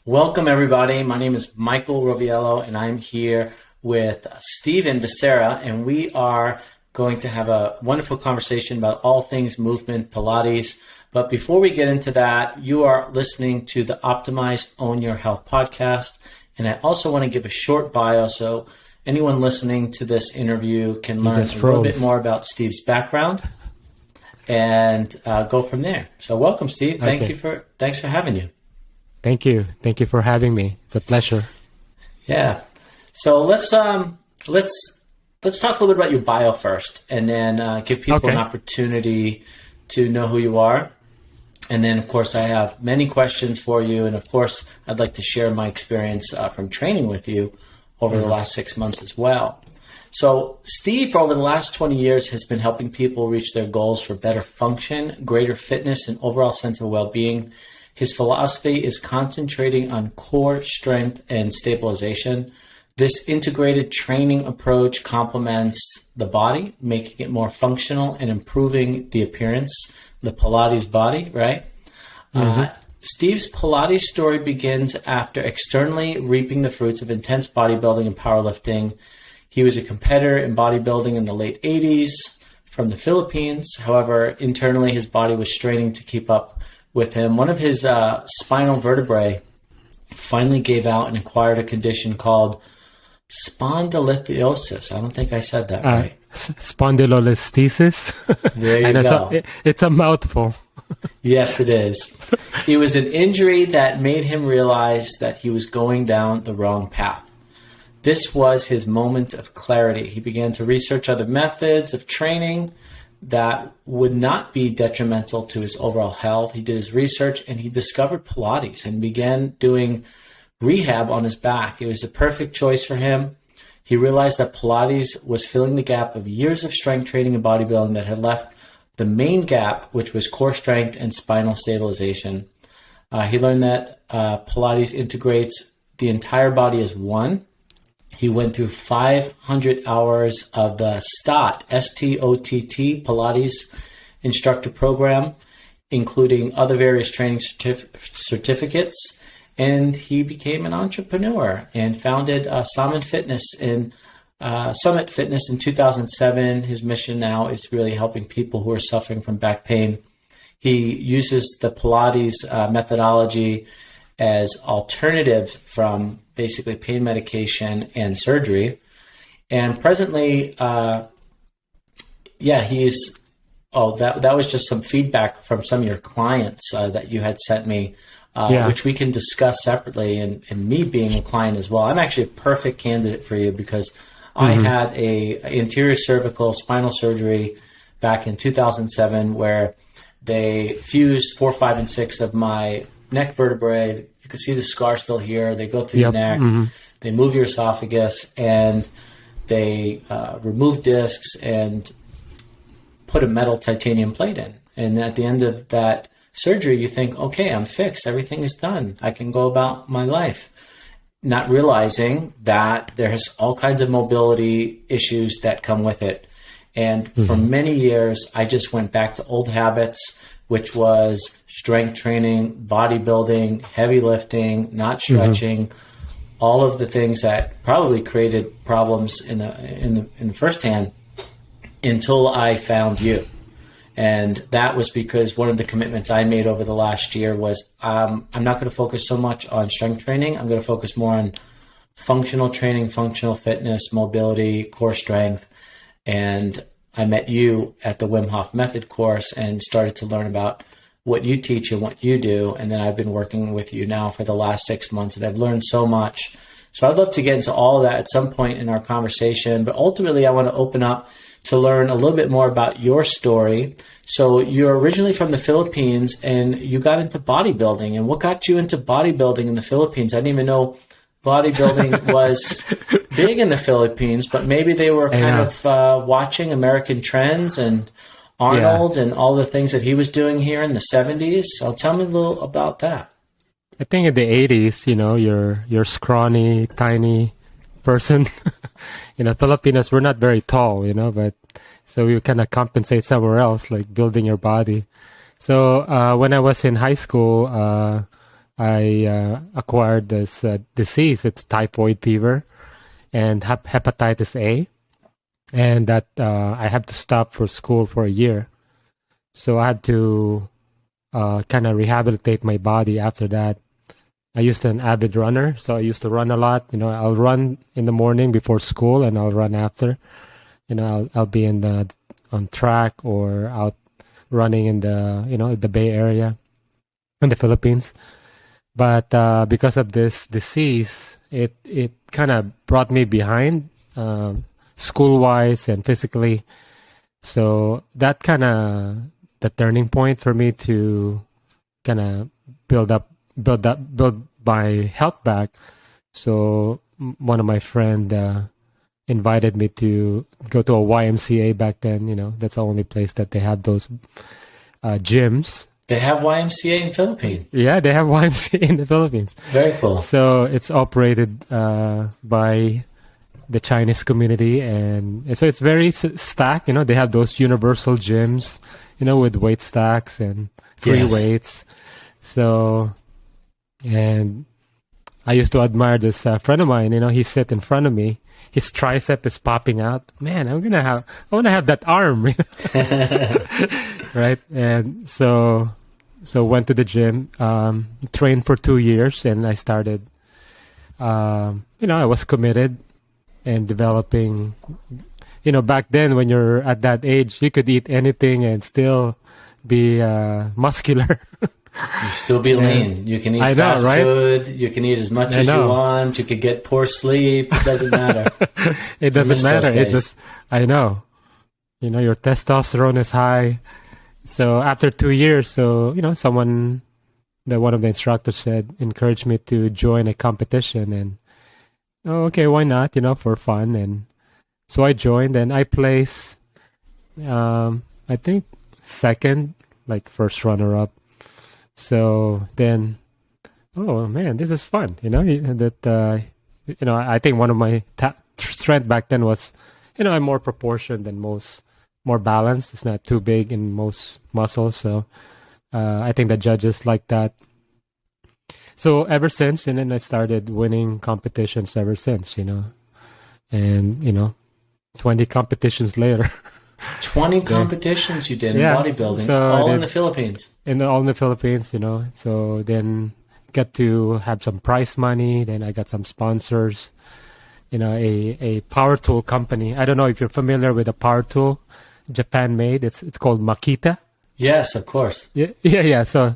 Welcome, everybody. My name is Michael Roviello, and I'm here with Steven Becerra, and we are going to have a wonderful conversation about all things movement, Pilates. But before we get into that, you are listening to the Optimize Own Your Health podcast, and I also want to give a short bio so anyone listening to this interview can learn a little bit more about Steve's background and go from there. So welcome, Steve. Thanks for having you. Thank you. Thank you for having me. It's a pleasure. Yeah. So let's talk a little bit about your bio first, and then give people an opportunity to know who you are. And then, of course, I have many questions for you, and of course, I'd like to share my experience from training with you over the last 6 months as well. So Steve, for over the last 20 years, has been helping people reach their goals for better function, greater fitness, and overall sense of well-being. His philosophy is concentrating on core strength and stabilization. This integrated training approach complements the body, making it more functional and improving the appearance, the Pilates body, right? Steve's Pilates story begins after externally reaping the fruits of intense bodybuilding and powerlifting. He was a competitor in bodybuilding in the late 80s from the Philippines. However, internally, his body was straining to keep up with him. One of his spinal vertebrae finally gave out and acquired a condition called spondylolisthesis. I don't think I said that right. Spondylolisthesis. There you go. It's a mouthful. Yes, it is. It was an injury that made him realize that he was going down the wrong path. This was his moment of clarity. He began to research other methods of training that would not be detrimental to his overall health. He did his research and he discovered Pilates and began doing rehab on his back. It was the perfect choice for him. He realized that Pilates was filling the gap of years of strength training and bodybuilding that had left the main gap, which was core strength and spinal stabilization. He learned that Pilates integrates the entire body as one. He went through 500 hours of the STOTT, S-T-O-T-T, Pilates instructor program, including other various training certificates. And he became an entrepreneur and founded Summit Fitness in 2007. His mission now is really helping people who are suffering from back pain. He uses the Pilates methodology as alternative from basically pain medication and surgery. And presently, that was just some feedback from some of your clients that you had sent me, which we can discuss separately, and me being a client as well. I'm actually a perfect candidate for you because I had a anterior cervical spinal surgery back in 2007 where they fused 4, 5, and 6 of my neck vertebrae. You can see the scar still here. They go through your neck. They move your esophagus, and they remove discs and put a metal titanium plate in. And at the end of that surgery, you think, okay, I'm fixed. Everything is done. I can go about my life. Not realizing that there's all kinds of mobility issues that come with it. And for many years, I just went back to old habits, which was strength training, bodybuilding, heavy lifting, not stretching, all of the things that probably created problems in the first hand until I found you. And that was because one of the commitments I made over the last year was I'm not going to focus so much on strength training. I'm going to focus more on functional training, functional fitness, mobility, core strength. And I met you at the Wim Hof Method course and started to learn about what you teach and what you do. And then I've been working with you now for the last 6 months, and I've learned so much. So I'd love to get into all of that at some point in our conversation. But ultimately, I want to open up to learn a little bit more about your story. So you're originally from the Philippines and you got into bodybuilding. And what got you into bodybuilding in the Philippines? I didn't even know bodybuilding was big in the Philippines, but maybe they were kind of watching American trends and Arnold and all the things that he was doing here in the 70s. So tell me a little about that. I think in the 80s, you're scrawny, tiny person. Filipinos, we're not very tall, but so we kind of compensate somewhere else, like building your body. So when I was in high school, I acquired this disease. It's typhoid fever and hepatitis A, and that I had to stop for school for a year. So I had to kind of rehabilitate my body after that. I used to be an avid runner, so I used to run a lot. I'll run in the morning before school, and I'll run after. I'll be on track or out running in the Bay Area in the Philippines. But because of this disease, it kind of brought me behind school-wise and physically. So that kind of the turning point for me to kind of build my health back. So one of my friend invited me to go to a YMCA back then. That's the only place that they have those gyms. They have YMCA in Philippines. Yeah, they have YMCA in the Philippines. Very cool. So it's operated by the Chinese community, and so it's very stacked. They have those universal gyms, with weight stacks and free weights. So, and I used to admire this friend of mine. He sit in front of me. His tricep is popping out. Man, I want to have that arm, right? And so went to the gym, trained for 2 years, and I started. I was committed and developing. Back then when you're at that age, you could eat anything and still be muscular. You still be lean. You can eat fast food. You can eat as much as you want. You could get poor sleep. It doesn't matter. It doesn't matter. I know. Your testosterone is high. So after 2 years, one of the instructors encouraged me to join a competition, and okay, why not? For fun. And so I joined, and I placed, I think second, like first runner up. So then, oh man, this is fun. I think one of my strength back then was, I'm more proportioned than most, more balanced. It's not too big in most muscles. So I think the judges like that. So ever since, and then I started winning competitions ever since, and 20 competitions later. 20 competitions you did in bodybuilding, so all in the Philippines. All in the Philippines, So then got to have some prize money. Then I got some sponsors. A power tool company. I don't know if you're familiar with a power tool, Japan made. It's called Makita. Yes, of course. Yeah. So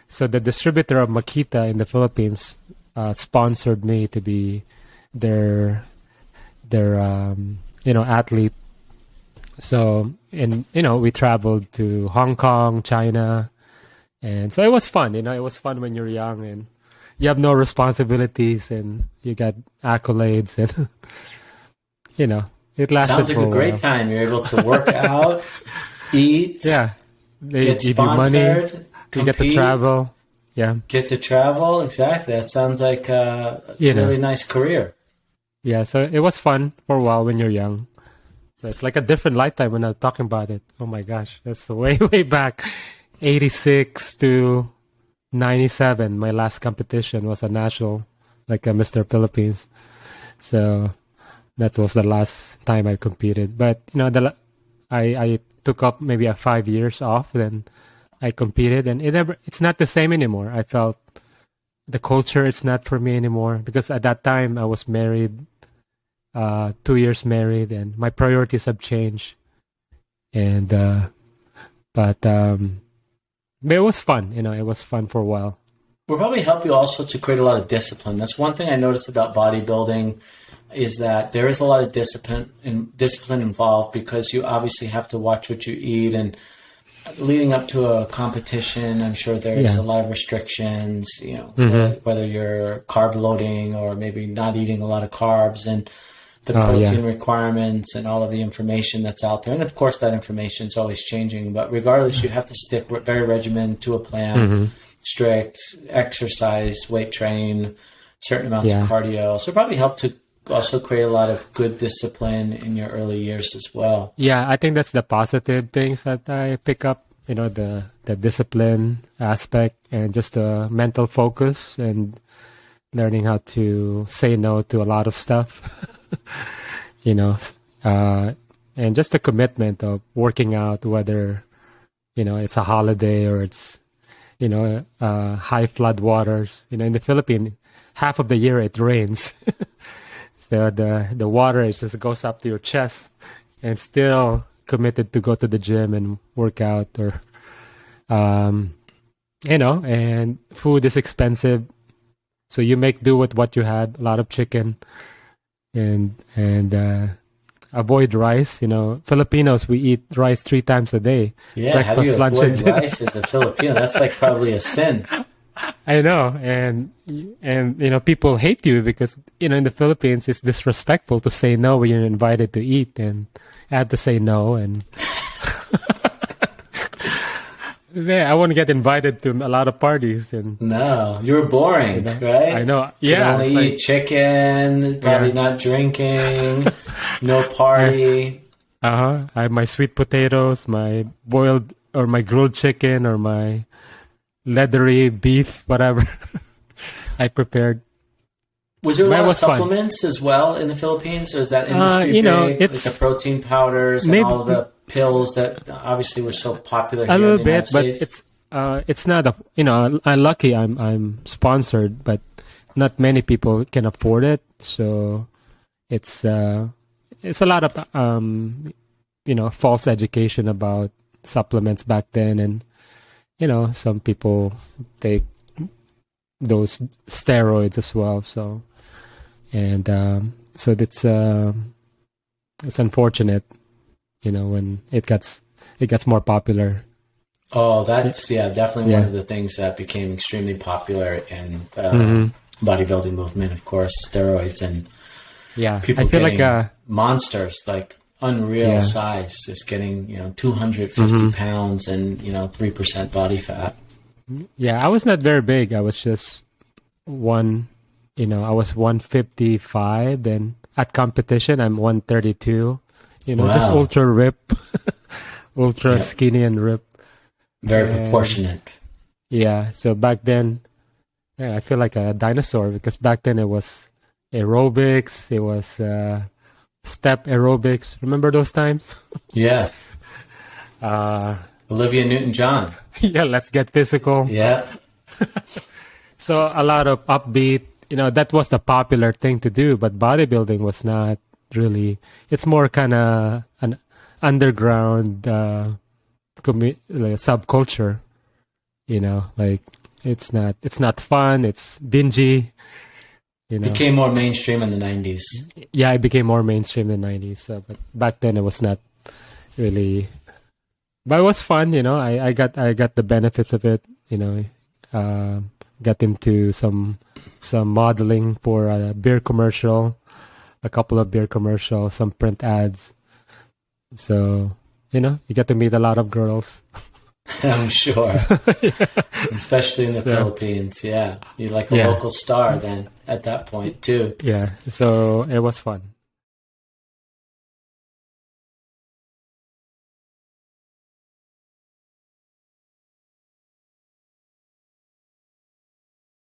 the distributor of Makita in the Philippines sponsored me to be their athlete. So, and we traveled to Hong Kong, China, and so it was fun. It was fun when you're young and you have no responsibilities and you got accolades, and it lasted. Sounds like a great time. You're able to work out, eat, they give you money, compete. You get to travel. Yeah, get to travel. Exactly. That sounds like a really nice career. Yeah, so it was fun for a while when you're young. So it's like a different lifetime when I'm talking about it. Oh my gosh, that's way, way back. 86 to 97. My last competition was a national, like a Mr. Philippines. So that was the last time I competed. But, I took up maybe 5 years off. Then I competed, and it's not the same anymore. I felt the culture is not for me anymore, because at that time I was married. 2 years married, and my priorities have changed. And but it was fun. It was fun for a while. Will probably help you also to create a lot of discipline. That's one thing I noticed about bodybuilding, is that there is a lot of discipline involved, because you obviously have to watch what you eat, and leading up to a competition, I'm sure there's a lot of restrictions, whether you're carb loading or maybe not eating a lot of carbs, and the protein requirements and all of the information that's out there. And of course, that information is always changing. But regardless, you have to stick very regimented to a plan, strict exercise, weight train, certain amounts of cardio. So it probably helped to also create a lot of good discipline in your early years as well. Yeah, I think that's the positive things that I pick up the discipline aspect and just the mental focus and learning how to say no to a lot of stuff, you know, and just the commitment of working out, whether, it's a holiday or it's, high flood waters. In the Philippines, half of the year it rains. So the water just goes up to your chest, and still committed to go to the gym and work out, or, and food is expensive. So you make do with what you had, a lot of chicken, and avoid rice. Filipinos, we eat rice 3 times a day. Yeah, breakfast, how do you lunch, avoid and dinner. rice as a Filipino? That's like probably a sin. I know, and people hate you because in the Philippines it's disrespectful to say no when you're invited to eat, and I had to say no, and yeah, I won't get invited to a lot of parties. And no, you're boring, right? I know. You Yeah, can only eat chicken, probably not drinking, no party. I have my sweet potatoes, my boiled or my grilled chicken, or my leathery beef, whatever I prepared. Was there a lot of was fun. supplements as well in the Philippines? Or is that industry big? It's like the protein powders and all the pills that obviously were so popular here a little in the bit, United but States? it's not I'm lucky. I'm sponsored, but not many people can afford it. So it's a lot of false education about supplements back then, and some people take those steroids as well. So so it's unfortunate, when it gets more popular. Oh, that's definitely one of the things that became extremely popular in bodybuilding movement. Of course, steroids and people I feel getting like monsters, like unreal size, just getting 250 pounds and 3% body fat. Yeah, I was not very big. I was just I was 155. Then at competition, I'm 132. Just ultra rip, ultra skinny and rip. Very proportionate. Yeah. So back then, I feel like a dinosaur, because back then it was aerobics. It was step aerobics. Remember those times? Yes. Olivia Newton-John. Yeah, let's get physical. Yeah. So a lot of upbeat, that was the popular thing to do, but bodybuilding was not really. It's more kind of an underground subculture, like it's not fun. It's dingy. Became more mainstream in the 90s. Yeah, it became more mainstream in the 90s. So, but back then it was not really. But it was fun, I got the benefits of it, got into some modeling for a beer commercial, a couple of beer commercials, some print ads. So, you get to meet a lot of girls. I'm sure. Especially in the Philippines, yeah. You're like a local star then at that point too. Yeah, so it was fun.